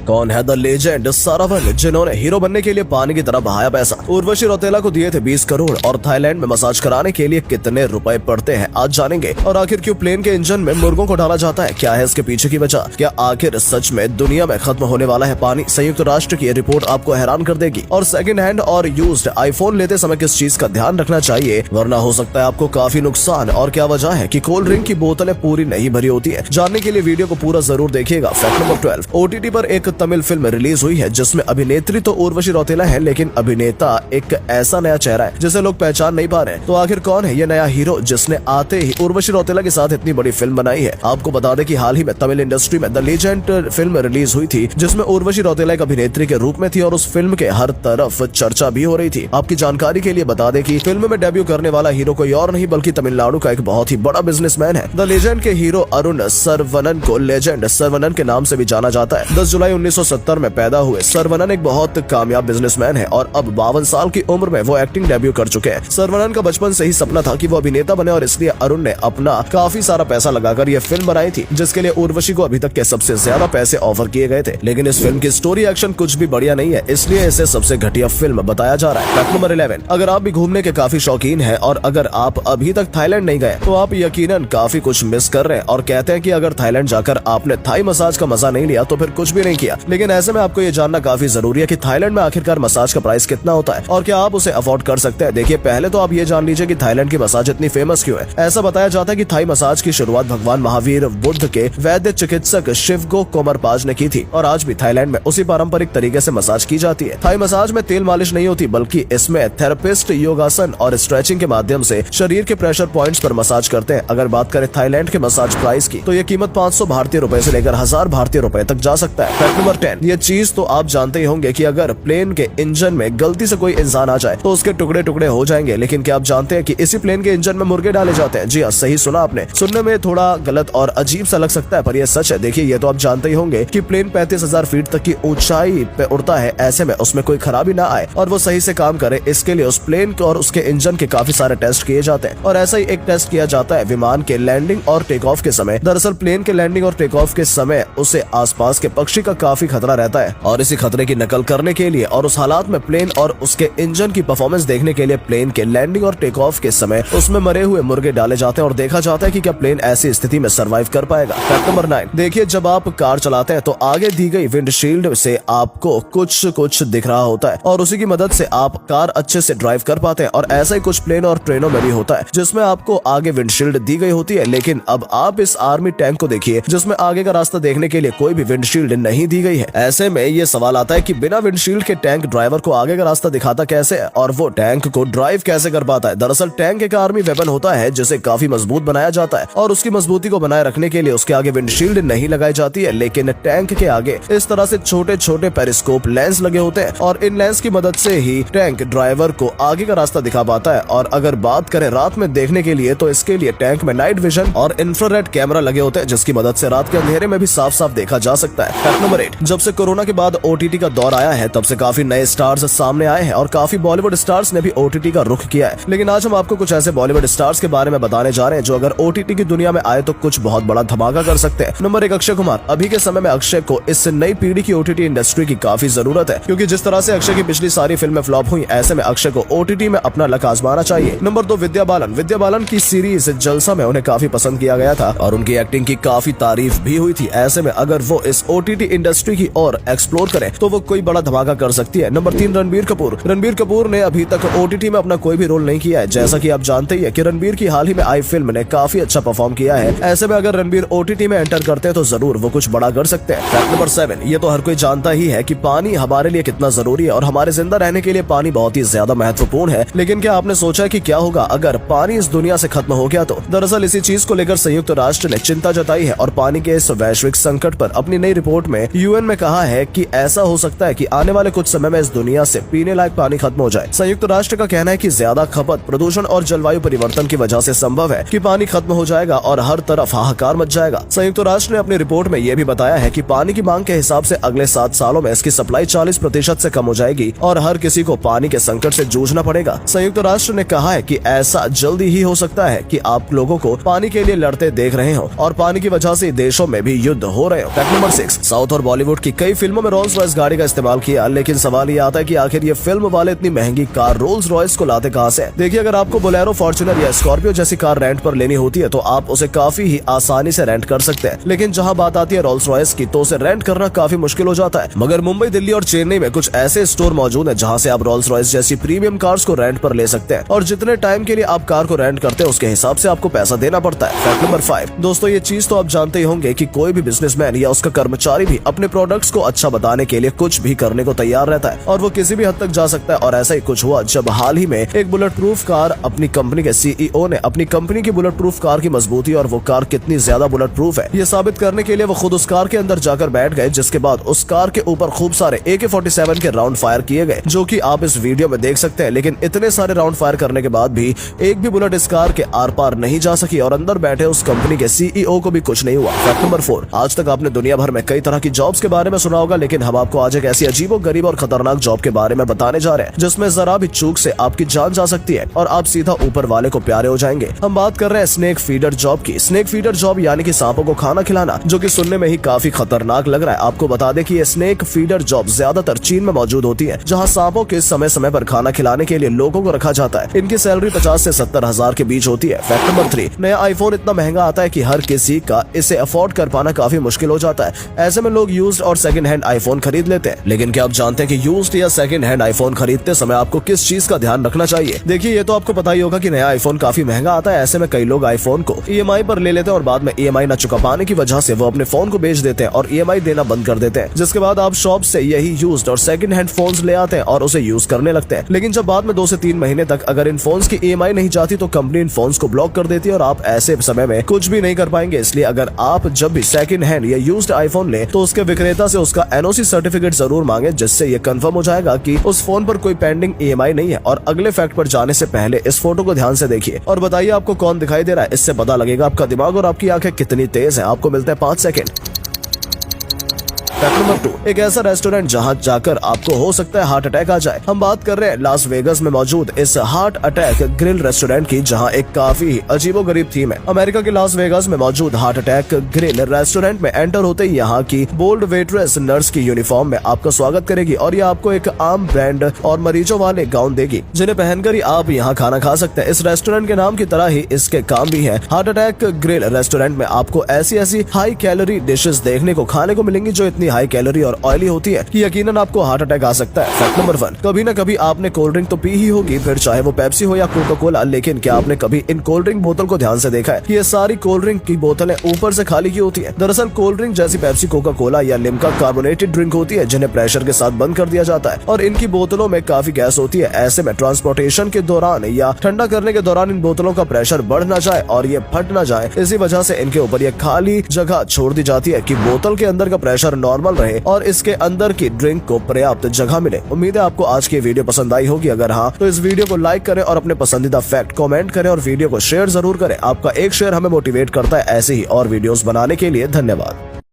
कौन है the legend सारावन, जिन्होंने हीरो बनने के लिए पानी की तरह बहाया पैसा। उर्वशी रौतेला को दिए थे 20 करोड़ और थाईलैंड में मसाज कराने के लिए कितने रुपए पड़ते हैं आज जानेंगे। और आखिर क्यों प्लेन के इंजन में मुर्गों को डाला जाता है, क्या है इसके पीछे की वजह, क्या आखिर सच में दुनिया में खत्म होने वाला है पानी। संयुक्त राष्ट्र की रिपोर्ट आपको हैरान कर देगी। और सेकंड हैंड और यूज्ड आईफोन लेते समय किस चीज का ध्यान रखना चाहिए, वरना हो सकता है आपको काफी नुकसान। और क्या वजह है कि कोल्ड ड्रिंक की बोतलें पूरी नहीं भरी होती है, जानने के लिए वीडियो को पूरा जरूर देखिएगा। फैक्ट नंबर 12, ओटीटी पर एक तमिल फिल्म रिलीज हुई है जिसमें अभिनेत्री तो उर्वशी रौतेला है, लेकिन अभिनेता एक ऐसा नया चेहरा है जिसे लोग पहचान नहीं पा रहे। तो आखिर कौन है ये नया हीरो जिसने आते ही उर्वशी रौतेला के साथ इतनी बड़ी फिल्म बनाई है। आपको बता दें कि हाल ही में तमिल इंडस्ट्री में द लेजेंड फिल्म रिलीज हुई थी जिसमें उर्वशी रौतेला एक अभिनेत्री के रूप में थी और उस फिल्म के हर तरफ चर्चा भी हो रही थी। आपकी जानकारी के लिए बता दें कि फिल्म में डेब्यू करने वाला हीरो कोई और नहीं बल्कि तमिलनाडु का एक बहुत ही बड़ा बिजनेसमैन है। द लेजेंड के हीरो अरुण सरवनन को लेजेंड सरवनन के नाम से भी जाना जाता है। 10 जुलाई 1970 में पैदा हुए सरवनन एक बहुत कामयाब बिजनेसमैन है और अब 52 साल की उम्र में वो एक्टिंग डेब्यू कर चुके हैं। सरवनन का बचपन से ही सपना था कि वो अभिनेता बने और इसलिए अरुण ने अपना काफी सारा पैसा लगाकर ये फिल्म बनाई थी, जिसके लिए उर्वशी को अभी तक के सबसे ज्यादा पैसे ऑफर किए गए थे। लेकिन इस फिल्म की स्टोरी एक्शन कुछ भी बढ़िया नहीं है, इसलिए इसे सबसे घटिया फिल्म बताया जा रहा है। फैक्ट नंबर 11, अगर आप भी घूमने के काफी शौकीन हैं और अगर आप अभी तक थाईलैंड नहीं गए तो आप यकीनन काफी कुछ मिस कर रहे हैं। और कहते हैं कि अगर थाईलैंड जाकर आपने थाई मसाज का मजा नहीं लिया तो फिर कुछ भी नहीं किया। लेकिन ऐसे में आपको ये जानना काफी जरूरी है कि थाईलैंड में आखिरकार मसाज का प्राइस कितना होता है और क्या आप उसे अफोर्ड कर सकते हैं। देखिए, पहले तो आप ये जान लीजिए कि थाईलैंड की मसाज इतनी फेमस क्यों है। ऐसा बताया जाता है कि थाई मसाज की शुरुआत भगवान महावीर बुद्ध के वैद्य चिकित्सक शिवगो कोमरपाज ने की थी और आज भी थाईलैंड में उसी पारंपरिक तरीके से मसाज की जाती है। थाई मसाज में तेल मालिश नहीं होती बल्कि इसमें थेरेपिस्ट योगासन और स्ट्रेचिंग के माध्यम से शरीर के प्रेशर पॉइंट्स पर मसाज करते हैं। अगर बात करें थाईलैंड के मसाज प्राइस की तो ये कीमत 500 भारतीय रुपए से लेकर 1000 भारतीय रुपए तक जा सकता है। फैक्ट नंबर 10, ये चीज तो आप जानते ही होंगे कि अगर प्लेन के इंजन में गलती से कोई इंसान आ जाए तो उसके टुकड़े टुकड़े हो जाएंगे। लेकिन क्या आप जानते हैं कि इसी प्लेन के इंजन में मुर्गे डाले जाते हैं। जी हाँ, सही सुना आपने। सुनने में थोड़ा गलत और अजीब सा लग सकता है पर यह सच है। देखिए, ये तो आप जानते ही होंगे कि प्लेन 35,000 फीट तक की ऊंचाई पे उड़ता है। ऐसे में उसमें कोई खराबी ना आए और वो सही से काम करे, इसके लिए उस प्लेन और उसके इंजन के काफी सारे टेस्ट किए जाते हैं। और ऐसा ही एक टेस्ट किया जाता है विमान के लैंडिंग और टेक ऑफ के समय। दरअसल प्लेन के लैंडिंग और टेक ऑफ के समय उसे आसपास के पक्षी का काफी खतरा रहता है और इसी खतरे की नकल करने के लिए और उस हालात में प्लेन और उसके इंजन की परफॉर्मेंस देखने के लिए प्लेन के लैंडिंग और टेक ऑफ के समय उसमें मरे हुए मुर्गे डाले जाते हैं और देखा जाता है कि क्या प्लेन ऐसी स्थिति में सर्वाइव कर पाएगा। फैक्ट नंबर 9, देखिए, जब आप कार चलाते हैं तो आगे दी गई विंडशील्ड से आपको कुछ दिख रहा होता है और उसी की मदद से आप कार अच्छे से ड्राइव कर पाते हैं। और ऐसा ही कुछ प्लेन और ट्रेनों में भी होता है जिसमें आपको आगे विंडशील्ड दी गई होती है। लेकिन अब आप इस आर्मी टैंक को देखिए जिसमें आगे का रास्ता देखने के लिए कोई भी विंडशील्ड नहीं दी गई है। ऐसे में ये सवाल आता है कि बिना विंडशील्ड के टैंक ड्राइवर को आगे का रास्ता दिखाता कैसे है और वो टैंक को ड्राइव कैसे कर पाता है। दरअसल टैंक एक आर्मी वेपन होता है जिसे काफी मजबूत बनाया जाता है और उसकी मजबूती को बनाए रखने के लिए उसके आगे विंडशील्ड नहीं लगाई जाती है। लेकिन टैंक के आगे इस तरह से छोटे छोटे पेरिस्कोप लेंस लगे होते हैं और इन लेंस की मदद से ही टैंक ड्राइवर को आगे का रास्ता दिखा पाता है। और अगर बात करें रात में देखने के लिए तो इसके लिए टैंक में नाइट विजन और इंफ्रारेड कैमरा लगे होते हैं जिसकी मदद से रात के अंधेरे में भी साफ साफ देखा जा सकता है। फैक्ट नंबर 8, जब से कोरोना के बाद ओटीटी का दौर आया है तब से काफी नए स्टार्स सामने आए हैं और काफी बॉलीवुड स्टार्स ने भी ओटीटी का रुख किया है। लेकिन आज हम आपको कुछ ऐसे बॉलीवुड स्टार्स के बारे में बताने जा रहे हैं जो अगर ओटीटी की दुनिया में आए तो कुछ बहुत बड़ा धमाका कर सकते हैं। नंबर 1, अक्षय कुमार। अभी के समय में अक्षय को इस नई पीढ़ी की ओटीटी इंडस्ट्री की काफी जरूरत है क्योंकि जिस तरह से अक्षय की पिछली सारी फिल्में फ्लॉप हुई, ऐसे में अक्षय को ओटीटी में अपना लक आजमाना चाहिए। नंबर 2, विद्या बालन। विद्या बालन की सीरीज जलसा में उन्हें काफी पसंद किया गया था और उनकी एक्टिंग की काफी तारीफ भी हुई थी। ऐसे में अगर वो इस ओटीटी इंडस्ट्री की और एक्सप्लोर करें तो वो कोई बड़ा धमाका कर सकती है। नंबर 3, रणबीर कपूर। रणबीर कपूर ने अभी तक ओटीटी में अपना कोई भी रोल नहीं किया है। जैसा कि आप जानते ही है कि रणबीर की हाल ही में आई फिल्म ने काफी अच्छा परफॉर्म किया है। ऐसे में अगर रणबीर ओटीटी में एंटर करते हैं तो जरूर वो कुछ बड़ा कर सकते हैं। फैक्ट नंबर 7, ये तो हर कोई जानता ही है कि पानी हमारे लिए कितना जरूरी है और हमारे जिंदा रहने के लिए पानी बहुत ही ज्यादा महत्वपूर्ण है। लेकिन क्या आपने सोचा कि क्या होगा अगर पानी इस दुनिया से खत्म हो गया तो? दरअसल इसी चीज को लेकर संयुक्त राष्ट्र ने चिंता जताई है और पानी के इस वैश्विक संकट पर अपनी नई रिपोर्ट में यूएन में कहा है कि ऐसा हो सकता है कि आने वाले कुछ समय में इस दुनिया से पीने लायक पानी खत्म हो जाए। संयुक्त राष्ट्र का कहना है कि ज्यादा खपत, प्रदूषण और जलवायु परिवर्तन की वजह से संभव है कि पानी खत्म हो जाएगा और हर तरफ हाहाकार मच जाएगा। संयुक्त राष्ट्र ने अपनी रिपोर्ट में यह भी बताया है कि पानी की मांग के हिसाब से अगले 7 सालों में इसकी सप्लाई 40% से कम हो जाएगी और हर किसी को पानी के संकट से जूझना पड़ेगा। संयुक्त राष्ट्र ने कहा है कि ऐसा जल्दी ही हो सकता है कि आप लोगों को पानी के लिए लड़ते देख रहे हो और पानी की वजह से देशों में भी युद्ध हो रहे हो। फैक्ट नंबर 6, साउथ और बॉलीवुड की कई फिल्मों में रोल्स रॉयस गाड़ी का इस्तेमाल किया, लेकिन सवाल ये आता है कि आखिर ये फिल्म वाले इतनी महंगी कार रोल्स रॉयस को लाते कहां से? देखिए, अगर आपको बोलेरो, फॉर्च्यूनर या स्कॉर्पियो जैसी कार रेंट पर लेनी होती है तो आप उसे काफी ही आसानी से रेंट कर सकते हैं, लेकिन जहां बात आती है रोल्स रॉयस की तो उसे रेंट करना काफी मुश्किल हो जाता है। मगर मुंबई, दिल्ली और चेन्नई में कुछ ऐसे स्टोर मौजूद है जहां से आप रोल्स रॉयस जैसी प्रीमियम कार्स को रेंट पर ले सकते हैं, और जितने टाइम के लिए आप कार को रेंट करते हैं उसके हिसाब से आपको पैसा देना पड़ता है। फैक्ट नंबर 5, दोस्तों ये चीज तो आप जानते ही होंगे कि कोई भी बिजनेसमैन या उसका कर्मचारी भी अपने प्रोडक्ट्स को अच्छा बताने के लिए कुछ भी करने को तैयार रहता है, और वो किसी भी हद तक जा सकता है। और ऐसा ही कुछ हुआ जब हाल ही में एक बुलेट प्रूफ कार अपनी कंपनी के सीईओ ने अपनी कंपनी की बुलेट प्रूफ कार की मजबूती और वो कार कितनी ज्यादा बुलेट प्रूफ है ये साबित करने के लिए वो खुद उस कार के अंदर जाकर बैठ गए, जिसके बाद उस कार के ऊपर खूब सारे AK-47 के राउंड फायर किए गए, जो कि आप इस वीडियो में देख सकते हैं। लेकिन इतने सारे राउंड फायर करने के बाद भी एक भी बुलेट इस कार के आर पार नहीं जा सकी और अंदर बैठे उस कंपनी के सीईओ को भी कुछ नहीं हुआ। फैक्ट नंबर 4, आज तक आपने दुनिया भर में कई तरह की जॉब्स के बारे में सुना होगा, लेकिन हम आपको आज एक ऐसी अजीबोगरीब और खतरनाक जॉब के बारे में बताने जा रहे हैं जिसमें जरा भी चूक से आपकी जान जा सकती है और आप सीधा ऊपर वाले को प्यारे हो जाएंगे। हम बात कर रहे हैं स्नेक फीडर जॉब की। स्नेक फीडर जॉब यानी कि सांपों को खाना खिलाना, जो कि सुनने में ही काफी खतरनाक लग रहा है। आपको बता दें कि ये स्नेक फीडर जॉब ज्यादातर चीन में मौजूद होती है, जहां सांपों के समय समय पर खाना खिलाने के लिए लोगों को रखा जाता है। इनकी सैलरी 50 से 70 हजार के बीच होती है। फैक्ट नंबर 3, नया आईफोन इतना महंगा आता है कि हर किसी का इसे अफोर्ड कर पाना काफी मुश्किल हो जाता है। ऐसे में लोग यूज्ड और सेकंड हैंड आईफोन खरीद लेते हैं। लेकिन क्या आप जानते हैं कि यूज्ड या सेकंड हैंड आईफोन खरीदते समय आपको किस चीज का ध्यान रखना चाहिए? देखिए, ये तो आपको पता ही होगा कि नया आईफोन काफी महंगा आता है। ऐसे में कई लोग आईफोन को EMI पर ले लेते हैं और बाद में EMI न चुका पाने की वजह से वो अपने फोन को बेच देते हैं और EMI देना बंद कर देते हैं, जिसके बाद आप शॉप से यही यूज्ड और सेकंड हैंड फोन्स ले आते हैं और उसे यूज करने लगते हैं। लेकिन जब बाद में 2 से 3 महीने तक अगर इन फोन्स की EMI नहीं जाती तो कंपनी इन फोन्स को ब्लॉक कर देती है और आप ऐसे समय में कुछ भी नहीं कर पाएंगे। इसलिए अगर आप जब भी सेकंड हैंड या यूज्ड आईफोन ले तो उसके विक्रेता से उसका NOC सर्टिफिकेट जरूर मांगे, जिससे ये कंफर्म हो जाएगा कि उस फोन पर कोई पेंडिंग EMI नहीं है। और अगले फैक्ट पर जाने से पहले इस फोटो को ध्यान से देखिए और बताइए आपको कौन दिखाई दे रहा है। इससे पता लगेगा आपका दिमाग और आपकी आंखें कितनी तेज हैं। आपको मिलता है 5 सेकंड। फैक्ट नंबर 2, एक ऐसा रेस्टोरेंट जहां जाकर आपको हो सकता है हार्ट अटैक आ जाए। हम बात कर रहे हैं लास वेगस में मौजूद इस हार्ट अटैक ग्रिल रेस्टोरेंट की, जहां एक काफी अजीबोगरीब थीम है। अमेरिका के लास वेगस में मौजूद हार्ट अटैक ग्रिल रेस्टोरेंट में एंटर होते ही यहाँ की बोल्ड वेट्रेस नर्स की यूनिफॉर्म में आपका स्वागत करेगी और ये आपको एक आम ब्रांड और मरीजों वाले गाउन देगी, जिन्हें पहनकर ही आप यहाँ खाना खा सकते हैं। इस रेस्टोरेंट के नाम की तरह ही इसके काम भी है। हार्ट अटैक ग्रिल रेस्टोरेंट में आपको ऐसी हाई कैलोरी डिशेस देखने को खाने को मिलेंगी जो इतनी हाई कैलोरी और ऑयली होती है कि यकीनन आपको हार्ट अटैक आ सकता है। फैक्ट नंबर 1, कभी न कभी आपने कोल्ड ड्रिंक तो पी ही होगी, फिर चाहे वो पेप्सी हो या कोका कोला, लेकिन क्या आपने कभी इन कोल्ड ड्रिंक बोतल को ध्यान से देखा है? ये सारी कोल्ड ड्रिंक की बोतलें ऊपर से खाली की होती है। दरअसल कोल्ड ड्रिंक जैसी पेप्सी, कोका कोला या लिम्का कार्बोनेटेड ड्रिंक होती है, जिन्हें प्रेशर के साथ बंद कर दिया जाता है और इनकी बोतलों में काफी गैस होती है। ऐसे में ट्रांसपोर्टेशन के दौरान या ठंडा करने के दौरान इन बोतलों का प्रेशर बढ़ न जाए और ये फट न जाए, इसी वजह से इनके ऊपर ये खाली जगह छोड़ दी जाती है कि बोतल के अंदर का प्रेशर नॉर्मल रहे और इसके अंदर की ड्रिंक को पर्याप्त जगह मिले। उम्मीद है आपको आज की वीडियो पसंद आई होगी। अगर हाँ तो इस वीडियो को लाइक करें और अपने पसंदीदा फैक्ट कमेंट करें और वीडियो को शेयर जरूर करें। आपका एक शेयर हमें मोटिवेट करता है ऐसे ही और वीडियोस बनाने के लिए। धन्यवाद।